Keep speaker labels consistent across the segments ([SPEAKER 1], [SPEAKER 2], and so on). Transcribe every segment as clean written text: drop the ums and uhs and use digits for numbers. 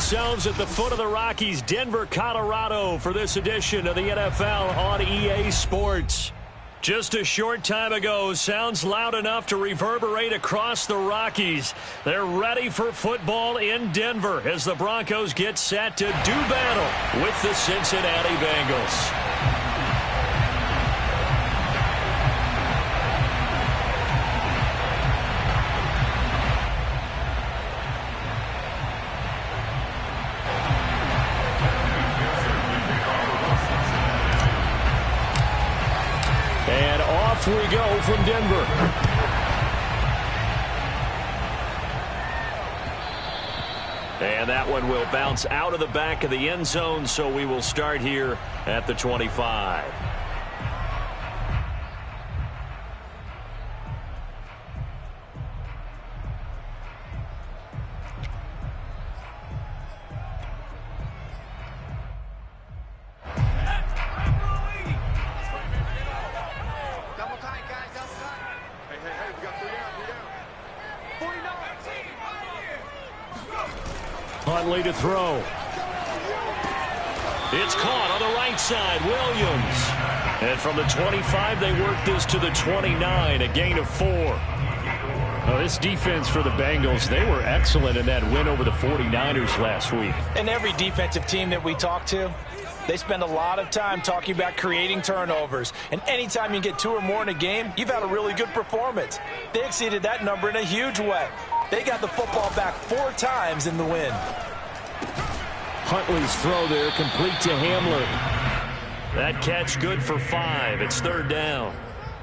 [SPEAKER 1] ourselves at the foot of the Rockies, Denver, Colorado, for this edition of the NFL on EA Sports. Just a short time ago, sounds loud enough to reverberate across the Rockies. They're ready for football in Denver as the Broncos get set to do battle with the Cincinnati Bengals. And off we go from Denver. And that one will bounce out of the back of the end zone, so we will start here at the 25. Huntley to throw. It's caught on the right side. Williams. And from the 25, they work this to the 29, a gain of 4.
[SPEAKER 2] Oh, this defense for the Bengals, they were excellent in that win over the 49ers last week.
[SPEAKER 3] And every defensive team that we talk to, they spend a lot of time talking about creating turnovers. And anytime you get 2 or more in a game, you've had a really good performance. They exceeded that number in a huge way. They got the football back 4 times in the win.
[SPEAKER 1] Huntley's throw there, complete to Hamler. That catch good for 5. It's third down.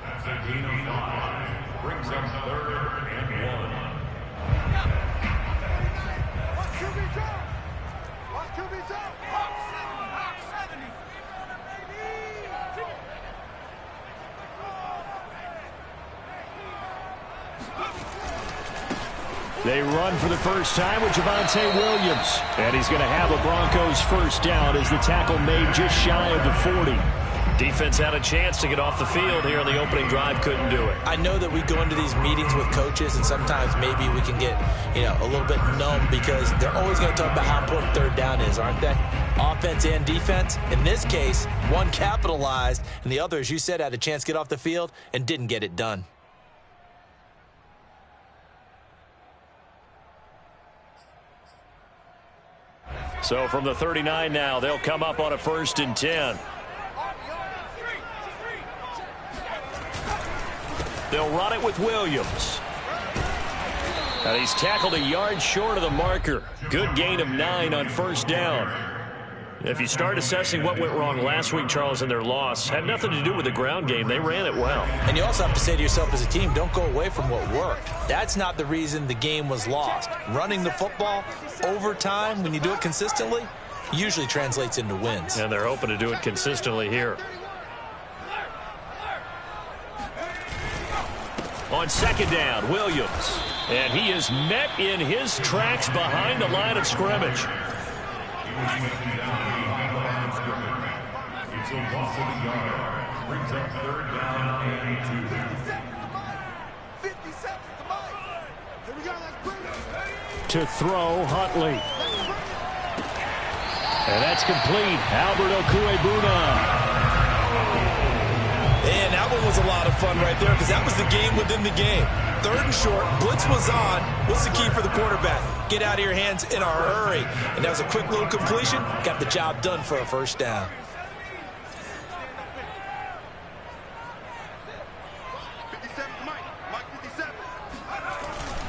[SPEAKER 4] That's a gain of 5. Brings up 3rd and 1.
[SPEAKER 5] Watch QB drop. Watch QB drop. Hawk 70.
[SPEAKER 1] They run for the first time with Javonte Williams. And he's going to have a Broncos first down as the tackle made just shy of the 40. Defense had a chance to get off the field here on the opening drive, couldn't do it.
[SPEAKER 3] I know that we go into these meetings with coaches, and sometimes maybe we can get, a little bit numb because they're always going to talk about how important third down is, aren't they? Offense and defense. In this case, one capitalized, and the other, as you said, had a chance to get off the field and didn't get it done.
[SPEAKER 1] So from the 39 now, they'll come up on a 1st and 10. They'll run it with Williams. And he's tackled a yard short of the marker. Good gain of 9 on first down. If you start assessing what went wrong last week, Charles, in their loss, had nothing to do with the ground game. They ran it well.
[SPEAKER 3] And you also have to say to yourself as a team, don't go away from what worked. That's not the reason the game was lost. Running the football over time, when you do it consistently, usually translates into wins.
[SPEAKER 1] And they're hoping to do it consistently here. On second down, Williams. And he is met in his tracks behind the line of scrimmage.
[SPEAKER 4] It's a loss of a yard. Brings up 3rd down and 2.
[SPEAKER 5] 50 seconds to Mike. Here we go. Let's bring it.
[SPEAKER 1] To throw, Huntley. And that's complete. Albert Okwuegbunam.
[SPEAKER 3] And that one was a lot of fun right there because that was the game within the game. 3rd and short, blitz was on. What's the key for the quarterback? Get out of your hands in a hurry. And that was a quick little completion. Got the job done for a first down.
[SPEAKER 5] 57 to Mike 57.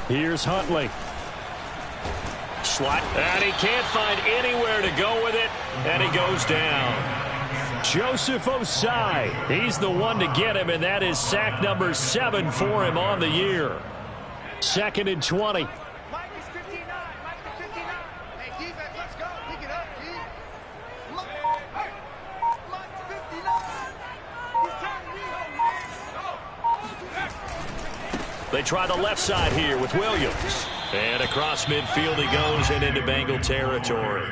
[SPEAKER 1] Here's Huntley. Slot. And he can't find anywhere to go with it. And he goes down. Joseph Osai, he's the one to get him, and that is sack number 7 for him on the year. 2nd and 20.
[SPEAKER 5] Mike is 59. Mike is 59. Hey, defense, let's go. Pick it up, D. Mike's 59. He's turning me.
[SPEAKER 1] They try the left side here with Williams. And across midfield he goes and into Bengal territory.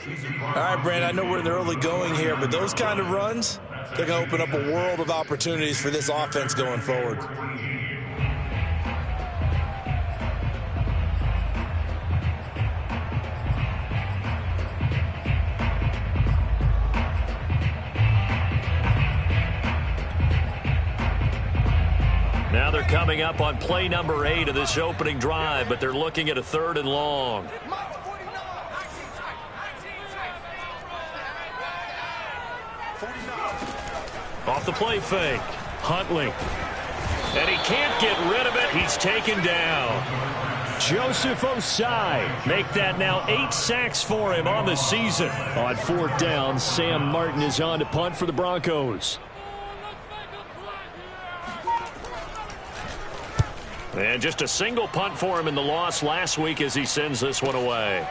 [SPEAKER 3] All right, Brandon, I know we're in the early going here, but those kind of runs, they're going to open up a world of opportunities for this offense going forward.
[SPEAKER 1] coming up on play number 8 of this opening drive, but they're looking at a 3rd and long. Off the play fake. Huntley. And he can't get rid of it. He's taken down. Joseph Osai. Make that now 8 sacks for him on the season. On 4th down, Sam Martin is on to punt for the Broncos. And just a single punt for him in the loss last week as he sends this one away.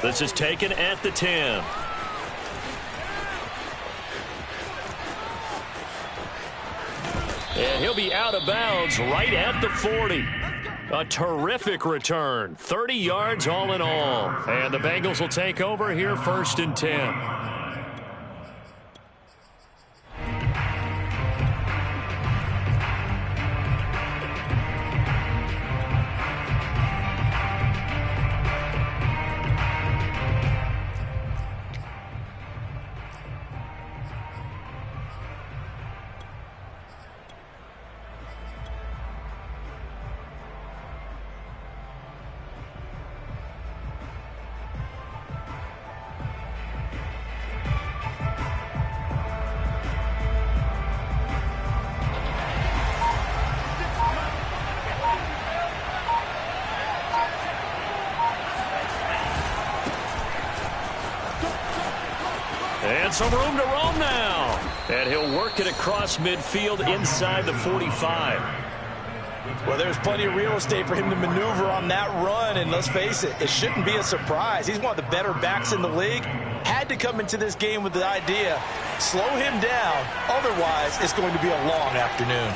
[SPEAKER 1] This is taken at the 10. And he'll be out of bounds right at the 40. A terrific return. 30 yards all in all. And the Bengals will take over here 1st and 10. And some room to roam now. And he'll work it across midfield inside the 45.
[SPEAKER 3] Well, there's plenty of real estate for him to maneuver on that run. And let's face it, it shouldn't be a surprise. He's one of the better backs in the league. Had to come into this game with the idea, slow him down. Otherwise, it's going to be a long afternoon.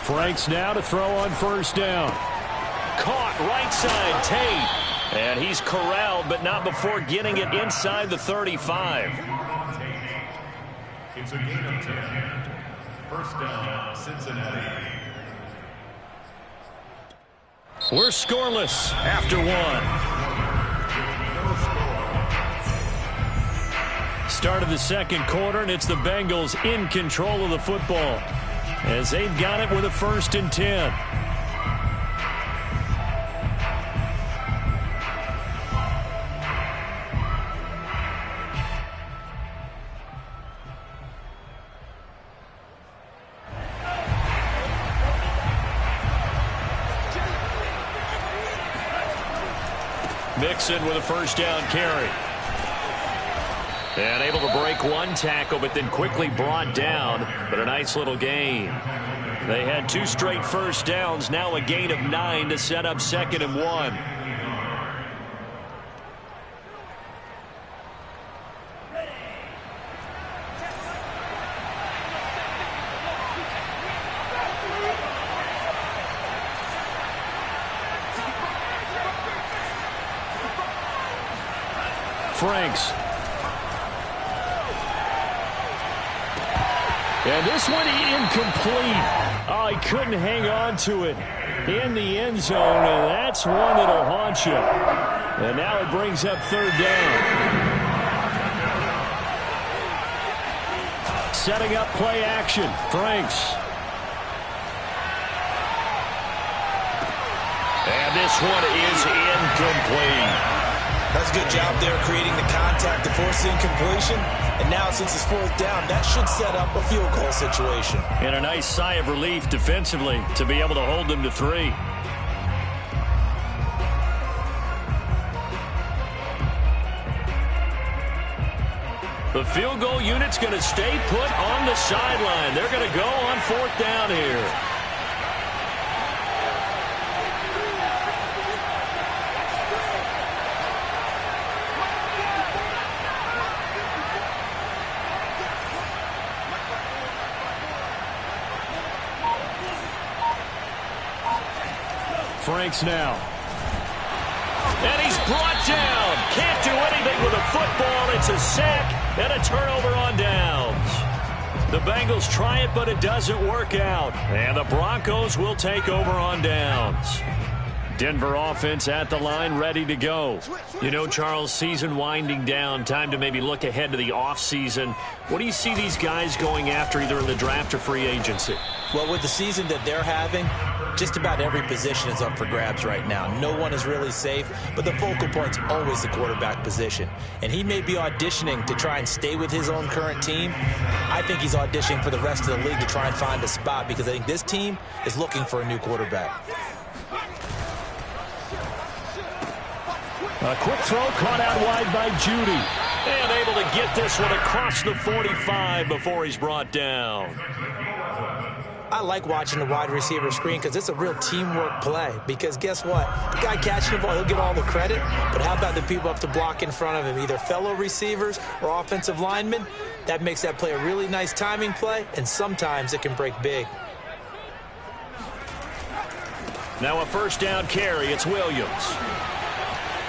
[SPEAKER 1] Franks now to throw on 1st down. Caught right side, Tate. And he's corralled, but not before getting it inside the 35.
[SPEAKER 4] It's a gain of 10. 1st down, Cincinnati.
[SPEAKER 1] We're scoreless after 1. Start of the 2nd quarter, and it's the Bengals in control of the football, as they've got it with a 1st and 10. Mixon with a 1st down carry. And able to break one tackle, but then quickly brought down. But a nice little gain. They had 2 straight 1st downs. Now a gain of 9 to set up 2nd and 1. Franks. And this one incomplete. Oh, he couldn't hang on to it in the end zone, and that's one that'll haunt you. And now it brings up 3rd down. Setting up play action. Franks. And this one is incomplete.
[SPEAKER 3] That's a good job there creating the contact to force the incompletion. And now since it's 4th down, that should set up a field goal situation.
[SPEAKER 1] And a nice sigh of relief defensively to be able to hold them to 3. The field goal unit's going to stay put on the sideline. They're going to go on 4th down here. Franks now. And he's brought down. Can't do anything with a football. It's a sack and a turnover on downs. The Bengals try it, but it doesn't work out. And the Broncos will take over on downs. Denver offense at the line, ready to go. You know, Charles, season winding down, time to maybe look ahead to the offseason. What do you see these guys going after either in the draft or free agency?
[SPEAKER 3] Well, with the season that they're having, just about every position is up for grabs right now. No one is really safe, but the focal point's always the quarterback position. And he may be auditioning to try and stay with his own current team. I think he's auditioning for the rest of the league to try and find a spot because I think this team is looking for a new quarterback.
[SPEAKER 1] A quick throw caught out wide by Judy. And able to get this one across the 45 before he's brought down.
[SPEAKER 3] I like watching the wide receiver screen because it's a real teamwork play. Because guess what? The guy catching the ball, he'll get all the credit. But how about the people up to block in front of him, either fellow receivers or offensive linemen? That makes that play a really nice timing play, and sometimes it can break big.
[SPEAKER 1] Now a first down carry. It's Williams.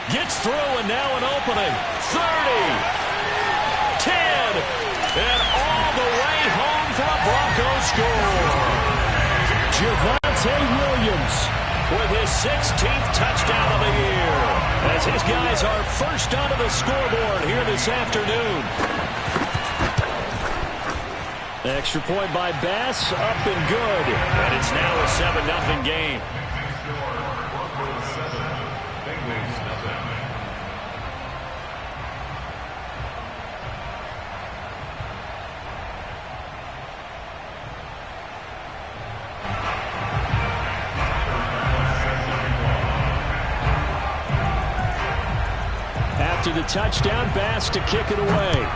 [SPEAKER 1] Gets through, and now an opening. 30, 10, and all the way home for a Broncos score. Javonte Williams with his 16th touchdown of the year, as his guys are first onto the scoreboard here this afternoon. Extra point by Bass, up and good. And it's now a 7-0 game. After the touchdown, Bass to kick it away.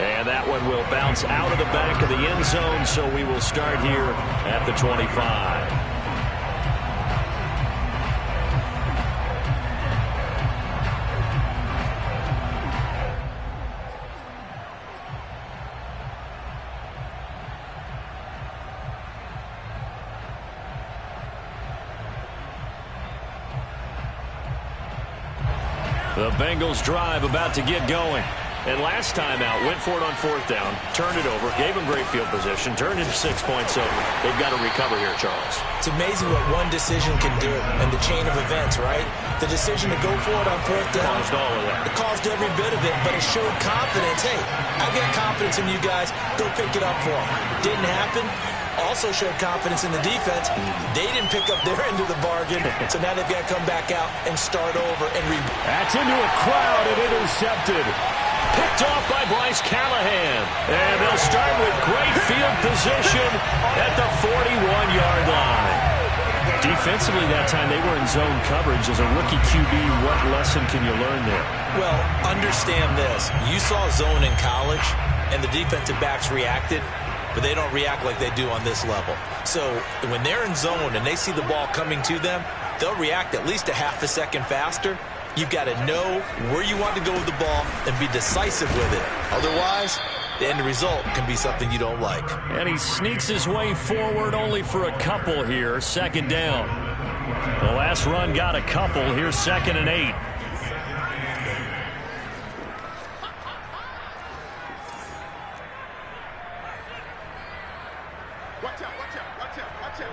[SPEAKER 1] And that one will bounce out of the back of the end zone, so we will start here at the 25. The Bengals drive about to get going. And last time out, went for it on fourth down, turned it over, gave them great field position, turned into 6 points, so they've got to recover here, Charles.
[SPEAKER 3] It's amazing what one decision can do in the chain of events, right? The decision to go for it on fourth down.
[SPEAKER 1] Caused all of that.
[SPEAKER 3] It caused every bit of it, but it showed confidence. Hey, I've got confidence in you guys. Go pick it up for them. Didn't happen. Also showed confidence in the defense. They didn't pick up their end of the bargain, so now they've got to come back out and start over. And
[SPEAKER 1] that's into a crowd and intercepted. Picked off by Bryce Callahan. And they'll start with great field position at the 41-yard line. Defensively that time, they were in zone coverage. As a rookie QB, what lesson can you learn there?
[SPEAKER 3] Well, understand this. You saw zone in college, and the defensive backs reacted, but they don't react like they do on this level. So when they're in zone and they see the ball coming to them, they'll react at least a half a second faster. You've got to know where you want to go with the ball and be decisive with it. Otherwise, the end result can be something you don't like.
[SPEAKER 1] And he sneaks his way forward only for a couple here. Second down. The last run got a couple. Here's 2nd and 8.
[SPEAKER 5] Watch out, watch out, watch out, watch out.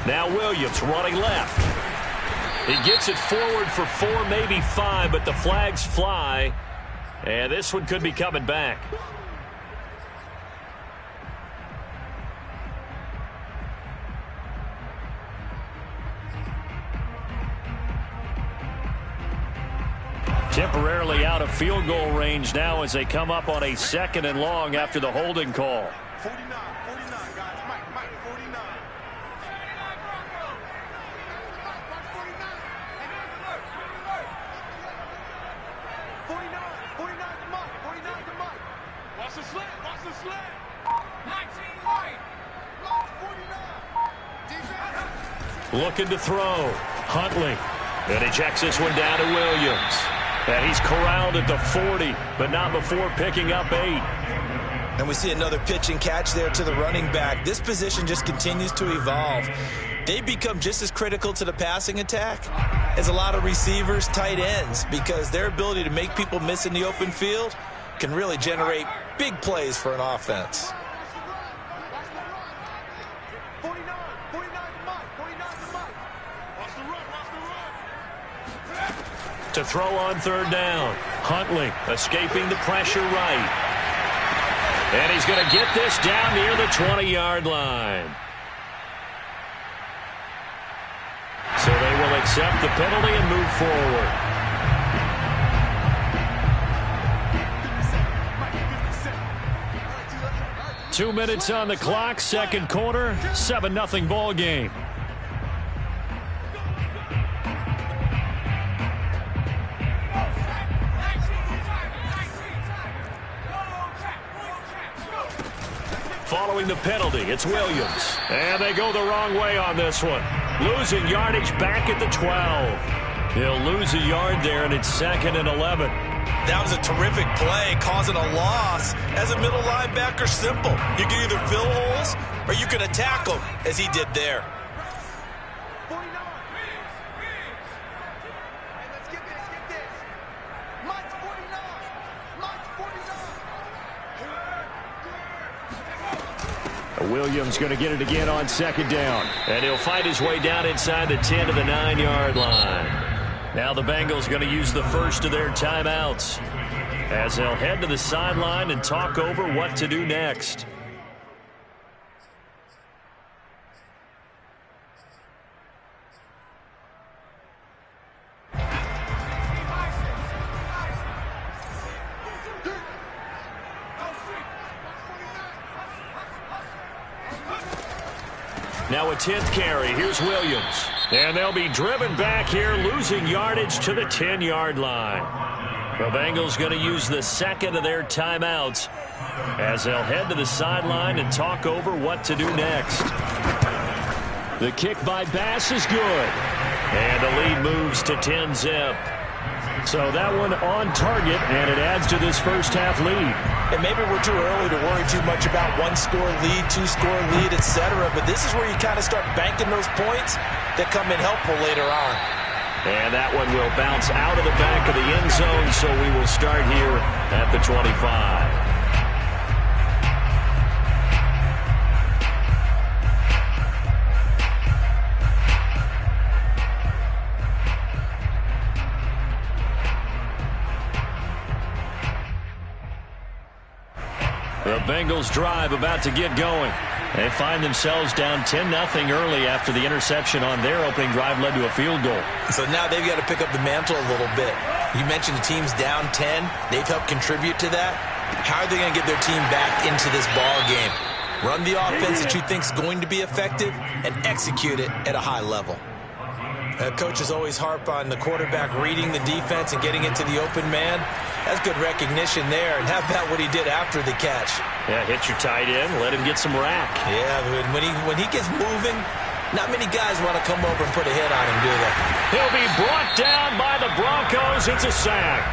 [SPEAKER 1] Now Williams running left. He gets it forward for 4, maybe 5, but the flags fly. And this one could be coming back. Temporarily out of field goal range now as they come up on a 2nd and long after the holding call.
[SPEAKER 5] 49, 49, guys. Mike, 49. 49 to Mike. 49 to Mike. Watch the slant. Watch the slant. 19 right. Watch 49. Defense.
[SPEAKER 1] Looking to throw. Huntley. And he checks this one down to Williams. And he's corralled at the 40, but not before picking up 8.
[SPEAKER 3] And we see another pitch and catch there to the running back. This position just continues to evolve. they become just as critical to the passing attack as a lot of receivers, tight ends, because their ability to make people miss in the open field can really generate big plays for an offense.
[SPEAKER 1] To throw on third down. Huntley escaping the pressure right. And he's going to get this down near the 20-yard line. So they will accept the penalty and move forward. Two minutes on the clock, second quarter, 7-0 ball game. Following the penalty, it's Williams. And they go the wrong way on this one. Losing yardage back at the 12. He'll lose a yard there, and it's 2nd and 11.
[SPEAKER 3] That was a terrific play, causing a loss. As a middle linebacker, simple. You can either fill holes or you can attack them, as he did there.
[SPEAKER 1] Williams going to get it again on second down. And he'll fight his way down inside the 10 to the 9-yard line. Now the Bengals going to use the first of their timeouts as they'll head to the sideline and talk over what to do next. Now a 10th carry. Here's Williams. And they'll be driven back here, losing yardage to the 10-yard line. The Bengals going to use the second of their timeouts as they'll head to the sideline and talk over what to do next. The kick by Bass is good. And the lead moves to 10-zip. So that one on target, and it adds to this first half lead.
[SPEAKER 3] And maybe we're too early to worry too much about one-score lead, two-score lead, etc. But this is where you kind of start banking those points that come in helpful later on.
[SPEAKER 1] And that one will bounce out of the back of the end zone, so we will start here at the 25. The Bengals drive about to get going. They find themselves down 10-0 early after the interception on their opening drive led to a field goal.
[SPEAKER 3] So now they've got to pick up the mantle a little bit. You mentioned the team's down 10. They've helped contribute to that. How are they going to get their team back into this ball game? Run the offense that you think is going to be effective and execute it at a high level. Coaches always harp on the quarterback reading the defense and getting into the open man. That's good recognition there. And how about what he did after the catch?
[SPEAKER 1] Yeah, hit your tight end, let him get some rack.
[SPEAKER 3] Yeah, when he gets moving, not many guys want to come over and put a hit on him, do they?
[SPEAKER 1] He'll be brought down by the Broncos. It's a sack.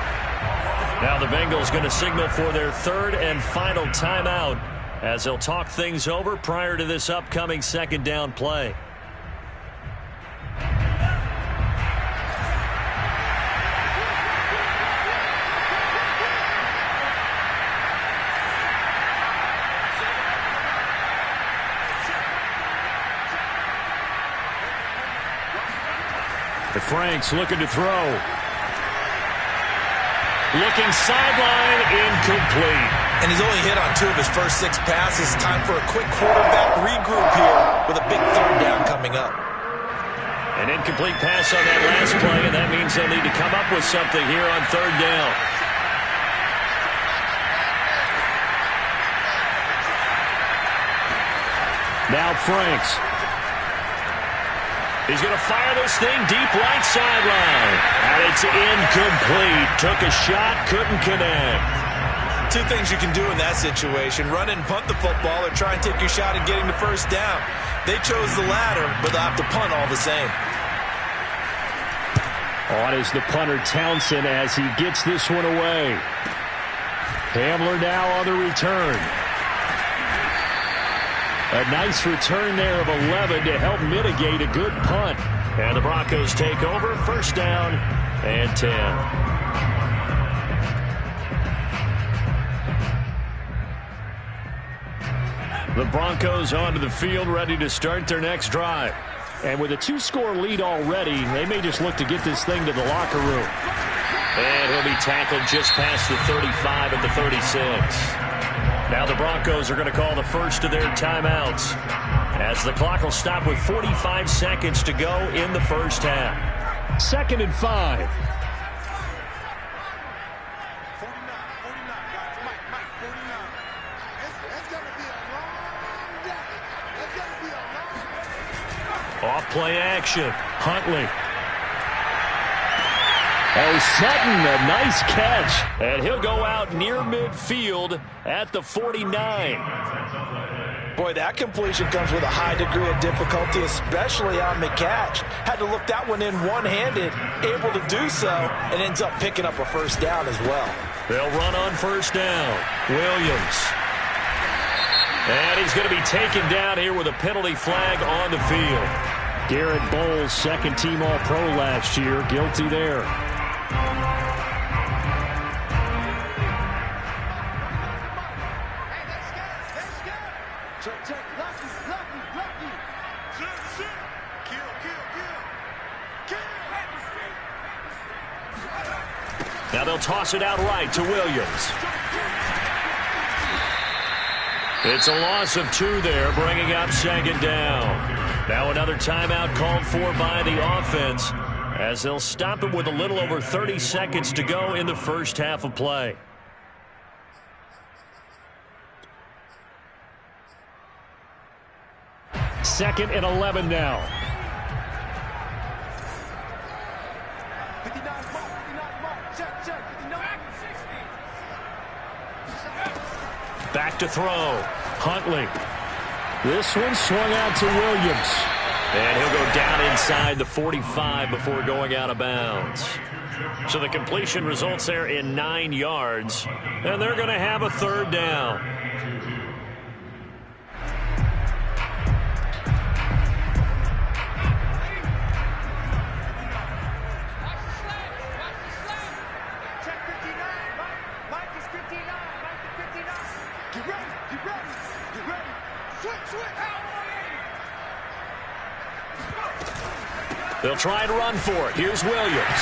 [SPEAKER 1] Now the Bengals going to signal for their third and final timeout as they'll talk things over prior to this upcoming second down play. Franks looking to throw. Looking sideline, incomplete.
[SPEAKER 3] And he's only hit on 2 of his first 6 passes. Time for a quick quarterback regroup here with a big third down coming up.
[SPEAKER 1] An incomplete pass on that last play, and that means they'll need to come up with something here on third down. Now Franks. He's going to fire this thing deep right sideline. And it's incomplete. Took a shot, couldn't connect.
[SPEAKER 3] 2 things you can do in that situation. Run and punt the football or try and take your shot at getting the first down. They chose the latter, but they'll have to punt all the same.
[SPEAKER 1] On is the punter Townsend as he gets this one away. Hamler now on the return.
[SPEAKER 2] A nice return there of 11 to help mitigate a good punt.
[SPEAKER 1] And the Broncos take over, first down and 10. The Broncos onto the field, ready to start their next drive.
[SPEAKER 2] And with a 2-score lead already, they may just look to get this thing to the locker room.
[SPEAKER 1] And he'll be tackled just past the 35 and the 36. Now the Broncos are going to call the first of their timeouts, as the clock will stop with 45 seconds to go in the first half.
[SPEAKER 2] 2nd and 5.
[SPEAKER 5] 49, guys. Mike, 49. It's going to be a long day. It's going to be a long day.
[SPEAKER 1] Off play action. Huntley.
[SPEAKER 2] Oh, Sutton, a nice catch.
[SPEAKER 1] And he'll go out near midfield at the 49.
[SPEAKER 3] Boy, that completion comes with a high degree of difficulty, especially on the catch. Had to look that one in one-handed, able to do so, and ends up picking up a first down as well.
[SPEAKER 1] They'll run on first down. Williams. And he's going to be taken down here with a penalty flag on the field.
[SPEAKER 2] Garrett Bowles, second-team All-Pro last year, guilty there.
[SPEAKER 1] Now they'll toss it out right to Williams. It's a loss of 2 there, bringing up second down. Now another timeout called for by the offense, as they'll stop it with a little over 30 seconds to go in the first half of play.
[SPEAKER 2] Second and 11 now.
[SPEAKER 5] 59 mark. Check. 59.
[SPEAKER 1] Back to throw. Huntley.
[SPEAKER 2] This one swung out to Williams.
[SPEAKER 1] And he'll go down inside the 45 before going out of bounds. So the completion results there in 9 yards. And they're going to have a third down.
[SPEAKER 5] Check 59. Mike is 59. Mike is 59. Get ready. Switch.
[SPEAKER 1] They'll try and run for it. Here's Williams.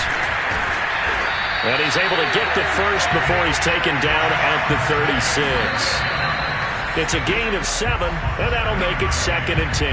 [SPEAKER 1] And he's able to get the first before he's taken down at the 36. It's a gain of 7, and that'll make it 2nd and 10.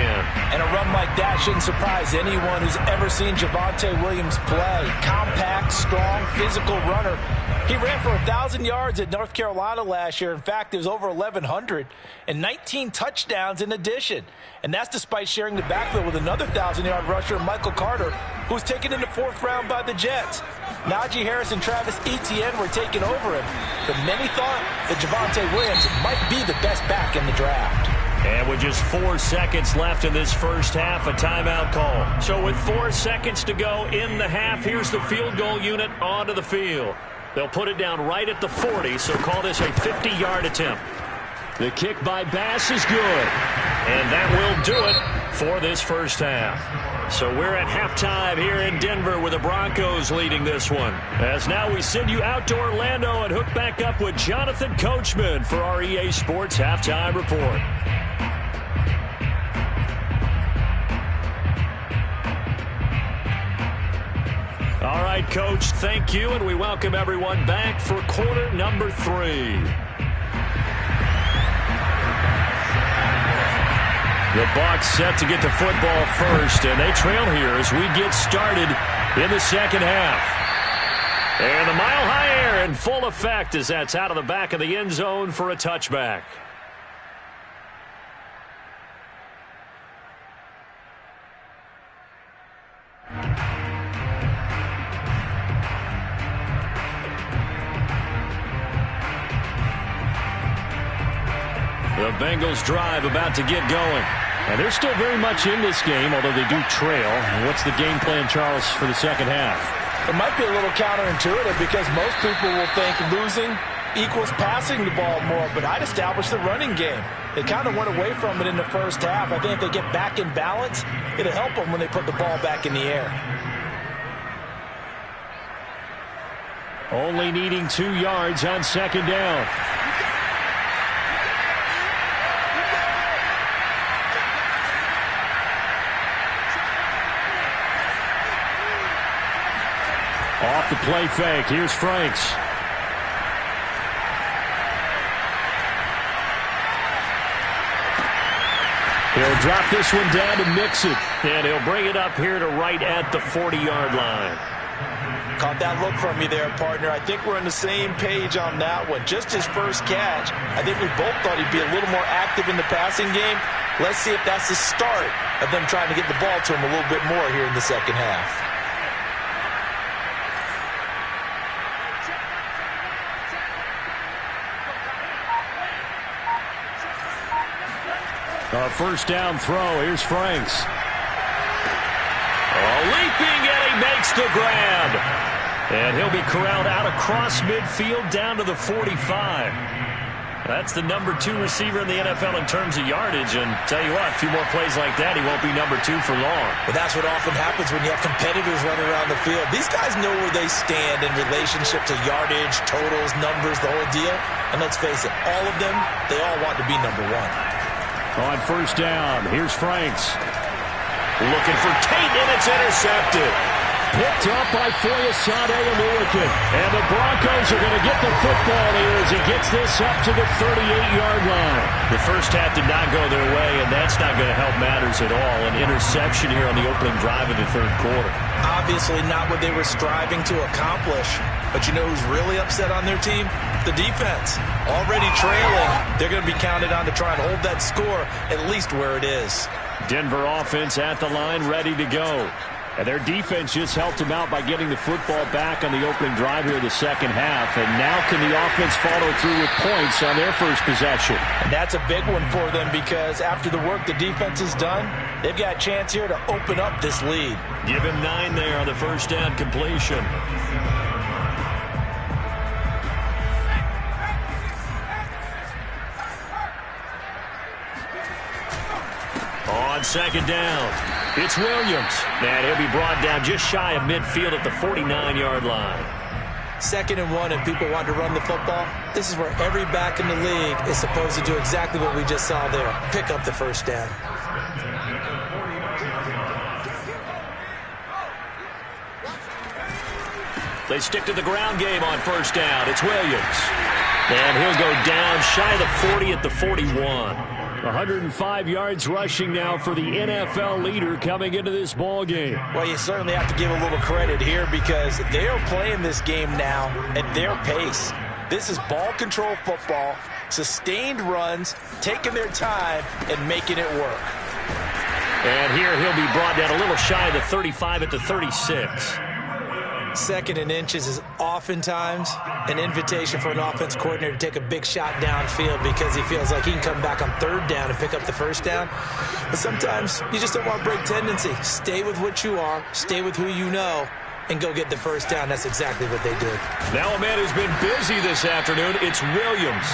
[SPEAKER 3] And a run like that shouldn't surprise anyone who's ever seen Javonte Williams play. Compact, strong, physical runner. He ran for 1,000 yards at North Carolina last year. In fact, it was over 1,100 and 19 touchdowns in addition. And that's despite sharing the backfield with another 1,000-yard rusher, Michael Carter, who was taken in the 4th round by the Jets. Najee Harris and Travis Etienne were taking over him. But many thought that Javonte Williams might be the best back in the draft.
[SPEAKER 1] And with just 4 seconds left in this first half, a timeout call. So with 4 seconds to go in the half, here's the field goal unit onto the field. They'll put it down right at the 40, so call this a 50-yard attempt.
[SPEAKER 2] The kick by Bass is good.
[SPEAKER 1] And that will do it for this first half. So we're at halftime here in Denver with the Broncos leading this one. As now we send you out to Orlando and hook back up with Jonathan Coachman for our EA Sports Halftime Report. All right, Coach, thank you, and we welcome everyone back for quarter number 3. The Bucs set to get the football first, and they trail here as we get started in the second half. And the Mile High Air in full effect as that's out of the back of the end zone for a touchback. The Bengals drive about to get going.
[SPEAKER 2] And they're still very much in this game, although they do trail. What's the game plan, Charles, for the second half?
[SPEAKER 3] It might be a little counterintuitive because most people will think losing equals passing the ball more, but I'd establish the running game. They kind of went away from it in the first half. I think if they get back in balance, it'll help them when they put the ball back in the air.
[SPEAKER 1] Only needing 2 yards on second down. Off the play fake. Here's Franks. He'll drop this one down to mix it. And he'll bring it up here to right at the 40-yard line.
[SPEAKER 3] Caught that look from you there, partner. I think we're on the same page on that one. Just his first catch, I think we both thought he'd be a little more active in the passing game. Let's see if that's the start of them trying to get the ball to him a little bit more here in the second half.
[SPEAKER 1] A first down throw. Here's Franks. Leaping, and he makes the grab. And he'll be corralled out across midfield down to the 45. That's the number 2 receiver in the NFL in terms of yardage. And tell you what, a few more plays like that, he won't be number 2 for long.
[SPEAKER 3] Well, that's what often happens when you have competitors running around the field. These guys know where they stand in relationship to yardage, totals, numbers, the whole deal. And let's face it, all of them, they all want to be number 1.
[SPEAKER 1] On first down, here's Franks. Looking for Tate, and it's intercepted. Picked up by Foyesade Oluwakin. And the Broncos are going to get the football here as he gets this up to the 38-yard line. The first half did not go their way, and that's not going to help matters at all. An interception here on the opening drive of the third quarter.
[SPEAKER 3] Obviously not what they were striving to accomplish. But you know who's really upset on their team? The defense. Already trailing. They're going to be counted on to try and hold that score at least where it is.
[SPEAKER 1] Denver offense at the line, ready to go. And their defense just helped them out by getting the football back on the opening drive here in the second half. And now can the offense follow through with points on their first possession?
[SPEAKER 3] And that's a big one for them because after the work the defense has done, they've got a chance here to open up this lead.
[SPEAKER 1] Give him 9 there on the first down completion. On second down, it's Williams. And he'll be brought down just shy of midfield at the 49-yard line.
[SPEAKER 3] 2nd and 1, and people want to run the football. This is where every back in the league is supposed to do exactly what we just saw there. Pick up the first down.
[SPEAKER 1] They stick to the ground game on first down. It's Williams. And he'll go down shy of the 40 at the 41. 105 yards rushing now for the NFL leader coming into this ball game.
[SPEAKER 3] Well, you certainly have to give a little credit here because they are playing this game now at their pace. This is ball control football, sustained runs, taking their time, and making it work.
[SPEAKER 1] And here he'll be brought down a little shy of the 35 at the 36.
[SPEAKER 3] 2nd and inches is oftentimes an invitation for an offense coordinator to take a big shot downfield because he feels like he can come back on 3rd down and pick up the first down. But sometimes you just don't want to break tendency. Stay with what you are, stay with who you know, and go get the first down. That's exactly what they did.
[SPEAKER 1] Now a man who's been busy this afternoon, it's Williams.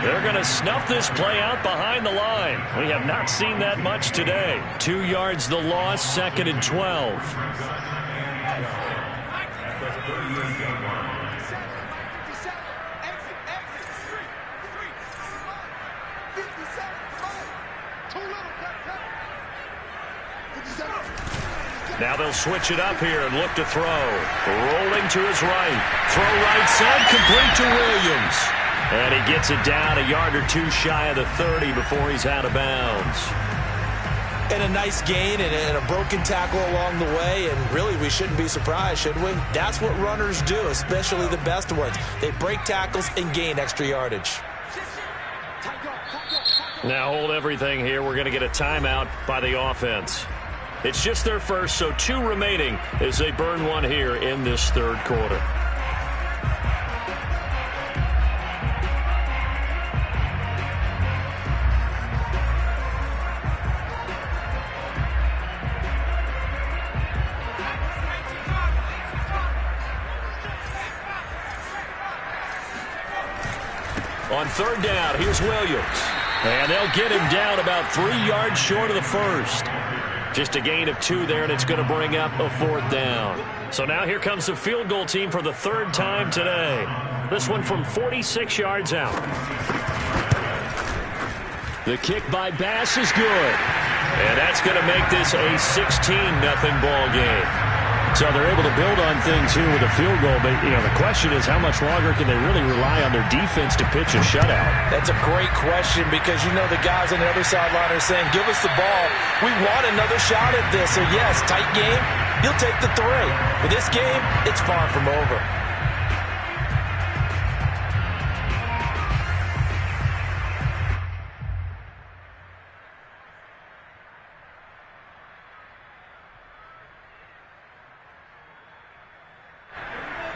[SPEAKER 1] They're going to snuff this play out behind the line. We have not seen that much today. 2 yards the loss, 2nd and 12. Now they'll switch it up here and look to throw. Rolling to his right. Throw right side, complete to Williams. And he gets it down a yard or 2 shy of the 30 before he's out of bounds.
[SPEAKER 3] And a nice gain and a broken tackle along the way. And really, we shouldn't be surprised, should we? That's what runners do, especially the best ones. They break tackles and gain extra yardage.
[SPEAKER 1] Now hold everything here. We're going to get a timeout by the offense. It's just their first, so 2 remaining as they burn 1 here in this third quarter. on third down. Here's Williams. And they'll get him down about 3 yards short of the first. Just a gain of 2 there, and it's going to bring up a 4th down. So now here comes the field goal team for the 3rd time today. This one from 46 yards out. The kick by Bass is good. And that's going to make this a 16-0 ball game.
[SPEAKER 2] So they're able to build on things here with a field goal. But, the question is how much longer can they really rely on their defense to pitch a shutout?
[SPEAKER 3] That's a great question because the guys on the other sideline are saying, give us the ball. We want another shot at this. So, yes, tight game, you'll take the 3. But this game, it's far from over.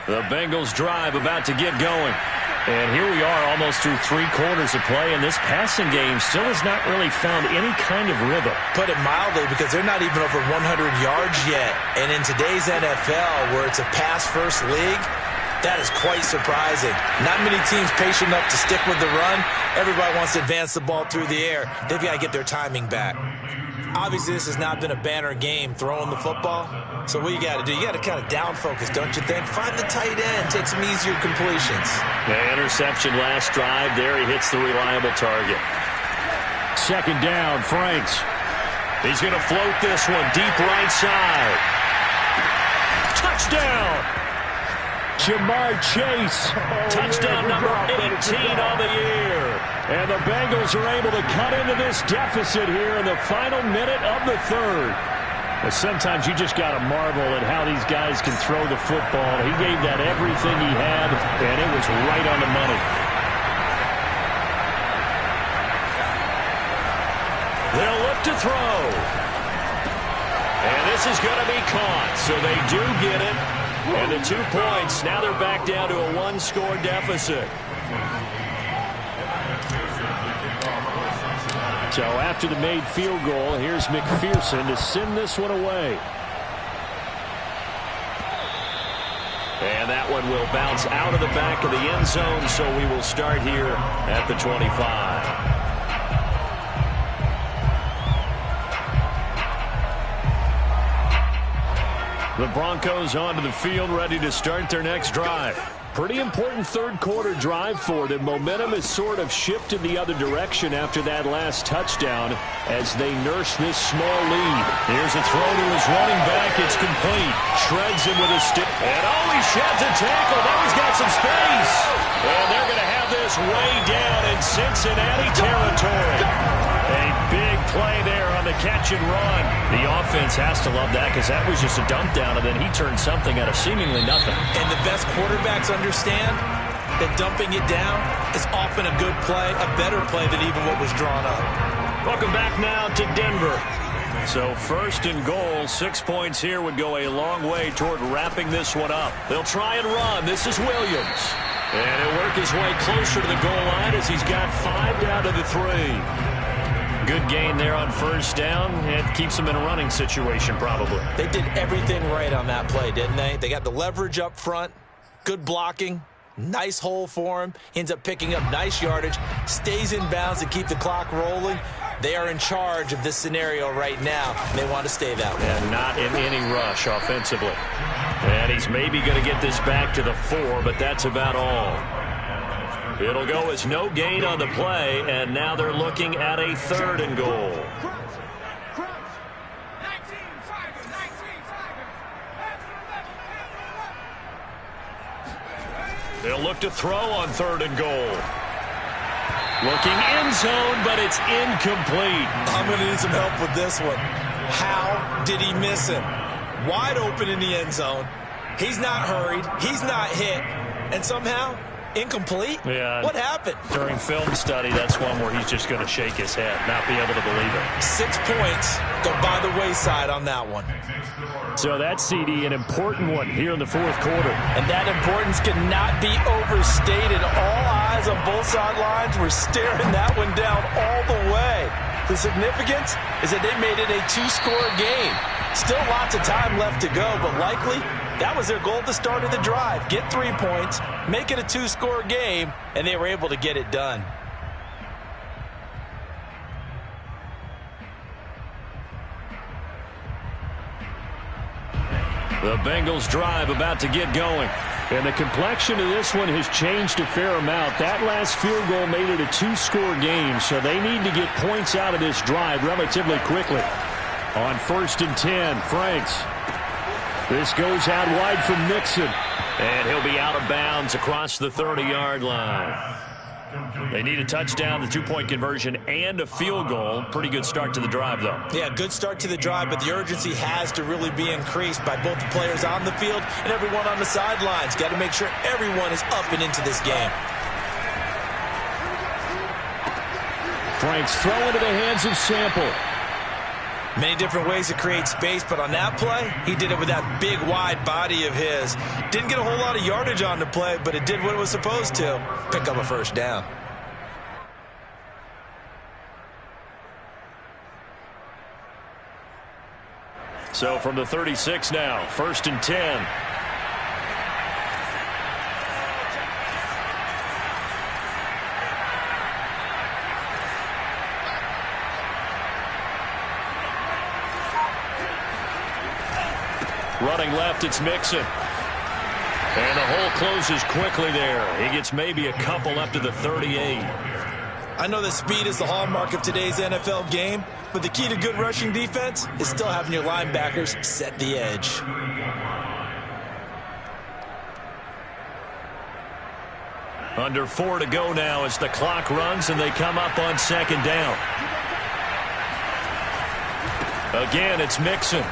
[SPEAKER 1] The Bengals drive about to get going. And here we are almost through 3 quarters of play, and this passing game still has not really found any kind of rhythm.
[SPEAKER 3] Put it mildly, because they're not even over 100 yards yet. And in today's NFL, where it's a pass-first league, that is quite surprising. Not many teams patient enough to stick with the run. Everybody wants to advance the ball through the air. They've got to get their timing back. Obviously, this has not been a banner game throwing the football. So what you got to do, you got to kind of down focus, don't you think? Find the tight end, take some easier completions.
[SPEAKER 1] The interception last drive there. He hits the reliable target.
[SPEAKER 2] 2nd down, Franks.
[SPEAKER 1] He's going to float this one deep right side. Touchdown!
[SPEAKER 2] Jamar Chase.
[SPEAKER 1] Touchdown number 18 on the year.
[SPEAKER 2] And the Bengals are able to cut into this deficit here in the final minute of the 3rd. But sometimes you just got to marvel at how these guys can throw the football. He gave that everything he had, and it was right on the money.
[SPEAKER 1] They'll look to throw. And this is going to be caught, so they do get it. And the 2 points, now they're back down to a 1-score deficit.
[SPEAKER 2] So after the made field goal, here's McPherson to send this one away.
[SPEAKER 1] And that one will bounce out of the back of the end zone, so we will start here at the 25.
[SPEAKER 2] The Broncos onto the field, ready to start their next drive. Pretty important 3rd quarter drive for them. Momentum has sort of shifted the other direction after that last touchdown as they nurse this small lead. Here's a throw to his running back. It's complete. Shreds him with a stick. And he sheds a tackle. Now he's got some space.
[SPEAKER 1] And they're going to have this way down in Cincinnati territory. A big play there on the catch and run.
[SPEAKER 2] The offense has to love that because that was just a dump down, and then he turned something out of seemingly nothing.
[SPEAKER 3] And the best quarterbacks understand that dumping it down is often a good play, a better play than even what was drawn up.
[SPEAKER 1] Welcome back now to Denver. So 1st and goal, 6 points here would go a long way toward wrapping this one up. They'll try and run. This is Williams. And he'll work his way closer to the goal line as he's got 5 down to the 3. Good gain there on 1st down. It keeps them in a running situation probably.
[SPEAKER 3] They did everything right on that play, didn't they? They got the leverage up front, good blocking, nice hole for him, ends up picking up nice yardage, stays in bounds to keep the clock rolling. They are in charge of this scenario right now, and they want to stay that way.
[SPEAKER 1] And not in any rush offensively. And he's maybe going to get this back to the 4, but that's about all. It'll go as no gain on the play, and now they're looking at a 3rd and goal. They'll look to throw on 3rd and goal. Looking end zone, but it's incomplete.
[SPEAKER 3] I'm going to need some help with this one. How did he miss him? Wide open in the end zone. He's not hurried. He's not hit. And somehow, incomplete?
[SPEAKER 1] Yeah.
[SPEAKER 3] What happened?
[SPEAKER 1] During film study, that's one where he's just going to shake his head, not be able to believe it.
[SPEAKER 3] 6 points go by the wayside on that one.
[SPEAKER 2] So that, CD, an important one here in the 4th quarter.
[SPEAKER 3] And that importance cannot be overstated. All eyes on both sidelines were staring that one down all the way. The significance is that they made it a 2-score game. Still lots of time left to go, but likely that was their goal at the start of the drive. Get 3 points, make it a 2-score game, and they were able to get it done.
[SPEAKER 1] The Bengals drive about to get going. And the complexion of this one has changed a fair amount. That last field goal made it a 2-score game, so they need to get points out of this drive relatively quickly. On 1st and 10, Franks. This goes out wide from Nixon. And he'll be out of bounds across the 30-yard line. They need a touchdown, the 2-point conversion, and a field goal. Pretty good start to the drive, though.
[SPEAKER 3] Yeah, good start to the drive, but the urgency has to really be increased by both the players on the field and everyone on the sidelines. Got to make sure everyone is up and into this game.
[SPEAKER 1] Franks throw into the hands of Sample.
[SPEAKER 3] Many different ways to create space, but on that play, he did it with that big, wide body of his. Didn't get a whole lot of yardage on the play, but it did what it was supposed to. Pick up a first down.
[SPEAKER 1] So from the 36 now, 1st and 10. Running left, it's Mixon. And the hole closes quickly there. He gets maybe a couple up to the 38.
[SPEAKER 3] I know that speed is the hallmark of today's NFL game, but the key to good rushing defense is still having your linebackers set the edge.
[SPEAKER 1] Under 4 to go now as the clock runs and they come up on 2nd down. Again, it's Mixon.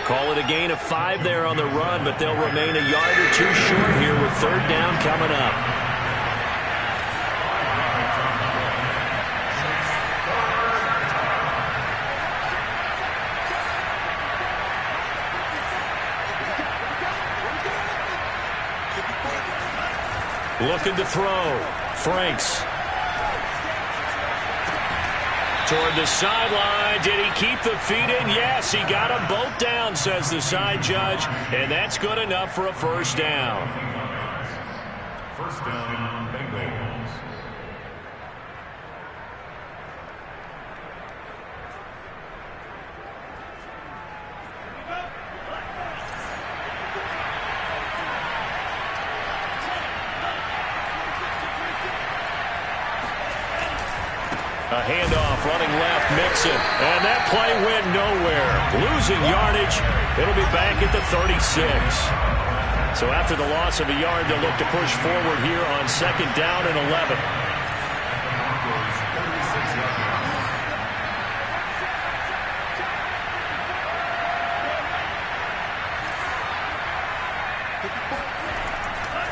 [SPEAKER 1] Call it a gain of 5 there on the run, but they'll remain a yard or 2 short here with 3rd down coming up. Looking to throw. Franks. Toward the sideline. Did he keep the feet in? Yes, he got them both down, says the side judge. And that's good enough for a 1st down.
[SPEAKER 4] 1st down, Bengals.
[SPEAKER 1] A handoff, running left, Mixon. And that play went nowhere. Losing yardage. It'll be back at the 36. So after the loss of a yard, they'll look to push forward here on 2nd down and 11.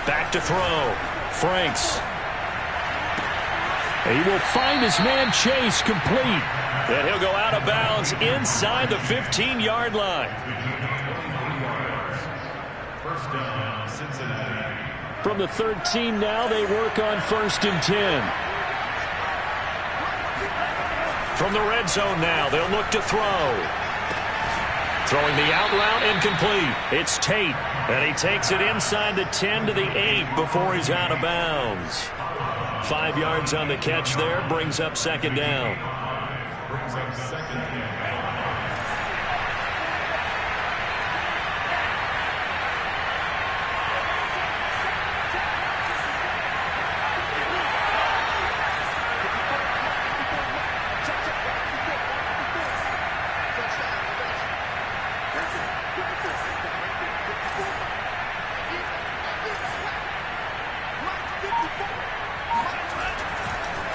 [SPEAKER 1] Back to throw. Franks. He will find his man Chase complete. And he'll go out of bounds inside the 15-yard line.
[SPEAKER 4] 1st down, Cincinnati.
[SPEAKER 1] From the 13 now, they work on 1st and 10. From the red zone now, they'll look to throw. Throwing the out route, incomplete. It's Tate, and he takes it inside the 10 to the 8 before he's out of bounds. 5 yards on the catch there, brings up 2nd down.
[SPEAKER 4] Brings up 2nd down.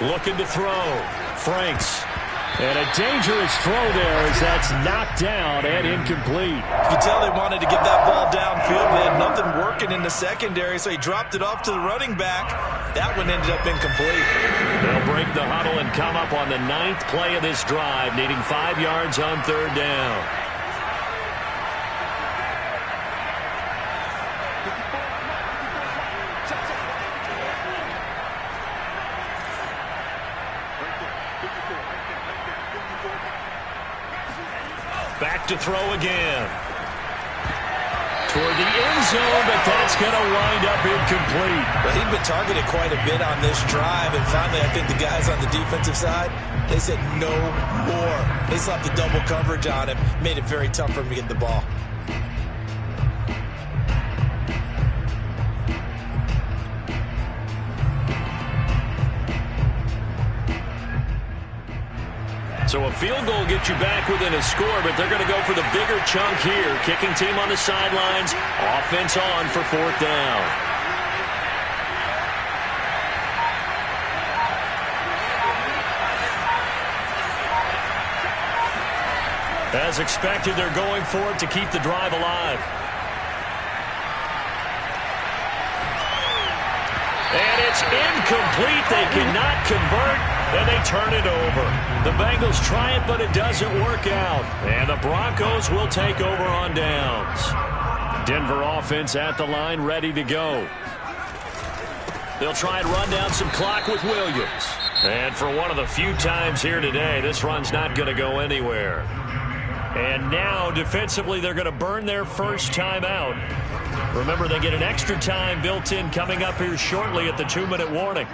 [SPEAKER 1] Looking to throw. Franks. And a dangerous throw there as that's knocked down and incomplete.
[SPEAKER 3] You can tell they wanted to get that ball downfield. They had nothing working in the secondary, so he dropped it off to the running back. That one ended up incomplete.
[SPEAKER 1] They'll break the huddle and come up on the 9th play of this drive, needing 5 yards on 3rd down. Back to throw again. Toward the end zone, but that's going to wind up incomplete.
[SPEAKER 3] Well, he'd been targeted quite a bit on this drive, and finally I think the guys on the defensive side, they said no more. They slapped the double coverage on him, made it very tough for him to get the ball.
[SPEAKER 1] So a field goal gets you back within a score, but they're going to go for the bigger chunk here. Kicking team on the sidelines. Offense on for 4th down. As expected, they're going for it to keep the drive alive. And it's incomplete. They cannot convert. And they turn it over. The Bengals try it, but it doesn't work out. And the Broncos will take over on downs. Denver offense at the line, ready to go. They'll try and run down some clock with Williams. And for one of the few times here today, this run's not going to go anywhere. And now, defensively, they're going to burn their first time out. Remember, they get an extra time built in coming up here shortly at the 2-minute warning.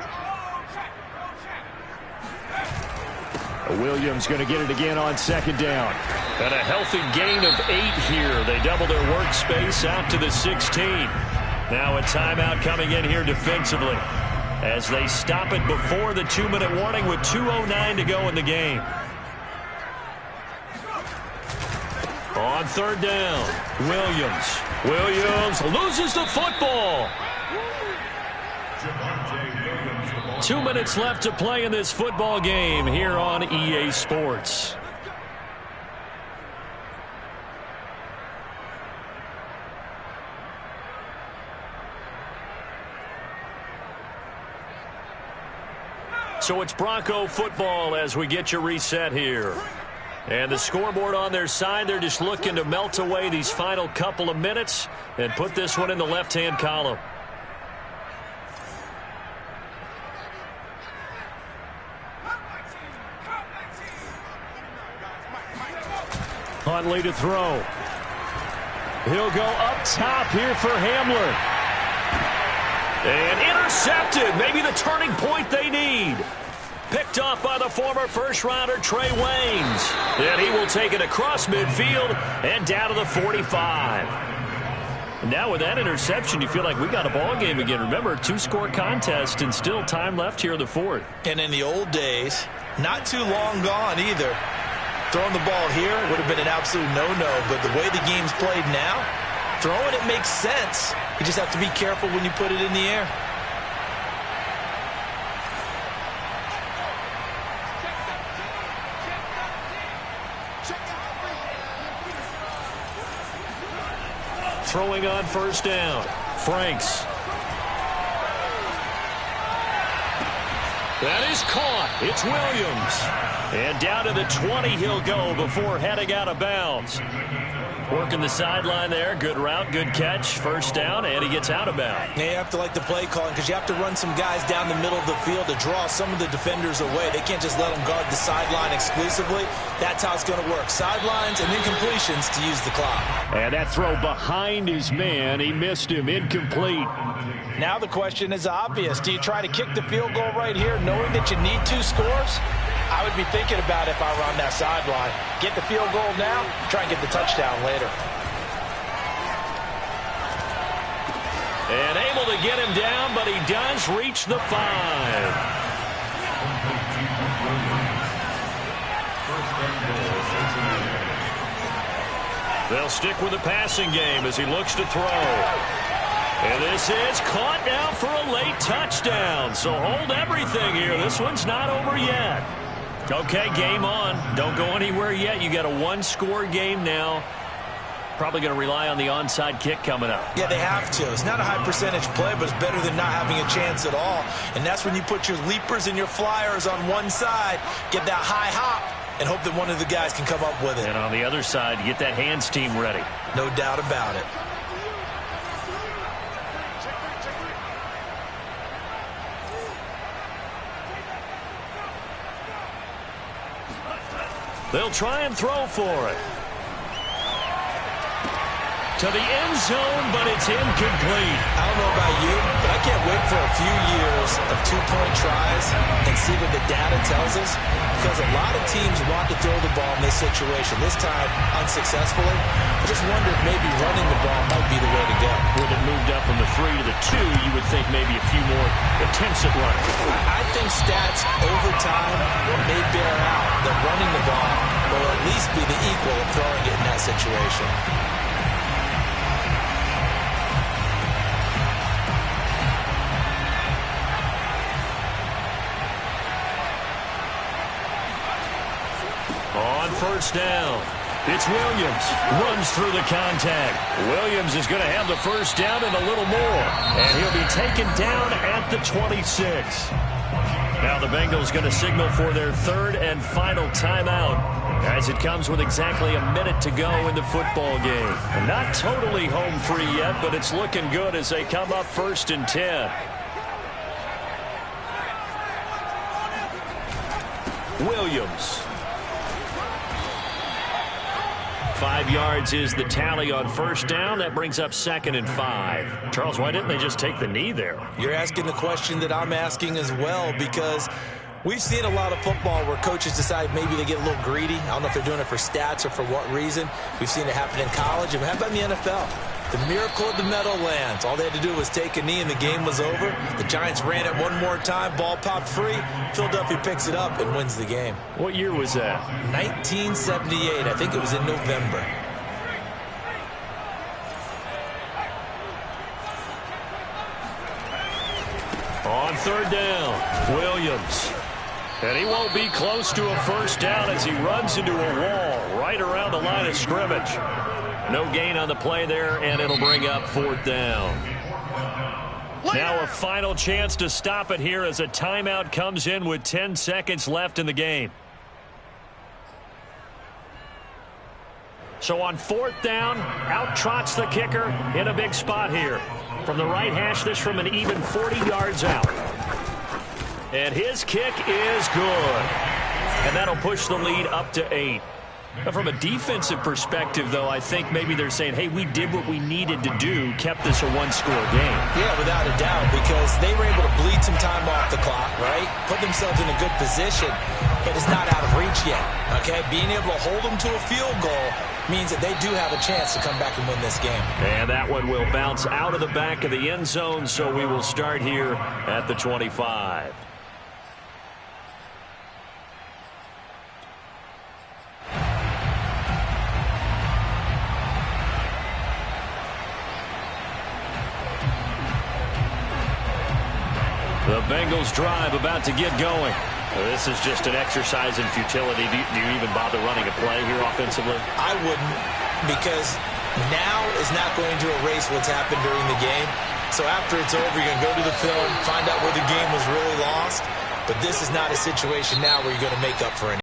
[SPEAKER 1] Williams going to get it again on 2nd down. And a healthy gain of 8 here. They double their workspace out to the 16. Now a timeout coming in here defensively as they stop it before the 2-minute warning with 2:09 to go in the game. On 3rd down, Williams loses the football. 2 minutes left to play in this football game here on EA Sports. So it's Bronco football as we get you reset here. And the scoreboard on their side, they're just looking to melt away these final couple of minutes and put this one in the left-hand column. Huntley to throw. He'll go up top here for Hamler. And intercepted. Maybe the turning point they need. Picked off by the former first-rounder Trey Waynes. And he will take it across midfield and down to the 45. And now with that interception, you feel like we got a ball game again. Remember, a 2-score contest and still time left here in the 4th.
[SPEAKER 3] And in the old days, not too long gone either. Throwing the ball here would have been an absolute no-no, but the way the game's played now, throwing it makes sense. You just have to be careful when you put it in the air.
[SPEAKER 1] Throwing on 1st down, Franks. That is caught. It's Williams. And down to the 20 he'll go before heading out of bounds. Working the sideline there. Good route, good catch. 1st down, and he gets out of bounds.
[SPEAKER 3] Yeah, you have to like the play calling because you have to run some guys down the middle of the field to draw some of the defenders away. They can't just let them guard the sideline exclusively. That's how it's going to work. Sidelines and then completions to use the clock.
[SPEAKER 1] And that throw behind his man. He missed him. Incomplete.
[SPEAKER 3] Now the question is obvious. Do you try to kick the field goal right here knowing that you need 2 scores? I would be thinking about it if I were on that sideline. Get the field goal now, try and get the touchdown later.
[SPEAKER 1] And able to get him down, but he does reach the 5. They'll stick with the passing game as he looks to throw. And this is caught now for a late touchdown. So hold everything here. This one's not over yet. Okay, game on. Don't go anywhere yet. You got a 1-score game now. Probably going to rely on the onside kick coming up.
[SPEAKER 3] Yeah, they have to. It's not a high percentage play, but it's better than not having a chance at all. And that's when you put your leapers and your flyers on one side, get that high hop, and hope that one of the guys can come up with it.
[SPEAKER 1] And on the other side, get that hands team ready.
[SPEAKER 3] No doubt about it.
[SPEAKER 1] They'll try and throw for it. to the end zone, but it's incomplete.
[SPEAKER 3] I don't know about you, but I can't wait for a few years of two-point tries and see what the data tells us, because a lot of teams want to throw the ball in this situation, this time unsuccessfully. I just wonder if maybe running the ball might be the way to go.
[SPEAKER 1] With it moved up from the 3 to the 2, you would think maybe a few more attempts at running.
[SPEAKER 3] I think stats over time may bear out that running the ball will at least be the equal of throwing it in that situation.
[SPEAKER 1] On first down, it's Williams. Runs through the contact. Williams is going to have the first down and a little more. And he'll be taken down at the 26. Now the Bengals going to signal for their third and final timeout, as it comes with exactly a minute to go in the football game. Not totally home free yet, but it's looking good as they come up 1st and 10. Williams. 5 yards is the tally on first down. That brings up 2nd and 5. Charles, why didn't they just take the knee there?
[SPEAKER 3] You're asking the question that I'm asking as well, because we've seen a lot of football where coaches decide maybe they get a little greedy. I don't know if they're doing it for stats or for what reason. We've seen it happen in college. And how about in the NFL? The miracle of the Meadowlands. All they had to do was take a knee and the game was over. The Giants ran it one more time. Ball popped free. Philadelphia picks it up and wins the game.
[SPEAKER 1] What year was that?
[SPEAKER 3] 1978. I think it was in November.
[SPEAKER 1] On third down, Williams. And he won't be close to a first down as he runs into a wall right around the line of scrimmage. No gain on the play there, and it'll bring up 4th down. Now a final chance to stop it here as a timeout comes in with 10 seconds left in the game. So on 4th down, out trots the kicker in a big spot here. From the right hash, this from an even 40 yards out. And his kick is good. And that'll push the lead up to 8. Now, from a defensive perspective, though, I think maybe they're saying, hey, we did what we needed to do, kept this a one-score game.
[SPEAKER 3] Yeah, without a doubt, because they were able to bleed some time off the clock, right? Put themselves in a good position, but it's not out of reach yet, okay? Being able to hold them to a field goal means that they do have a chance to come back and win this game.
[SPEAKER 1] And that one will bounce out of the back of the end zone, so we will start here at the 25. The Bengals drive about to get going. This is just an exercise in futility. Do you even bother running a play here offensively?
[SPEAKER 3] I wouldn't, because now is not going to erase what's happened during the game. So after it's over, you're going to go to the film, find out where the game was really lost. But this is not a situation now where you're going to make up for anything.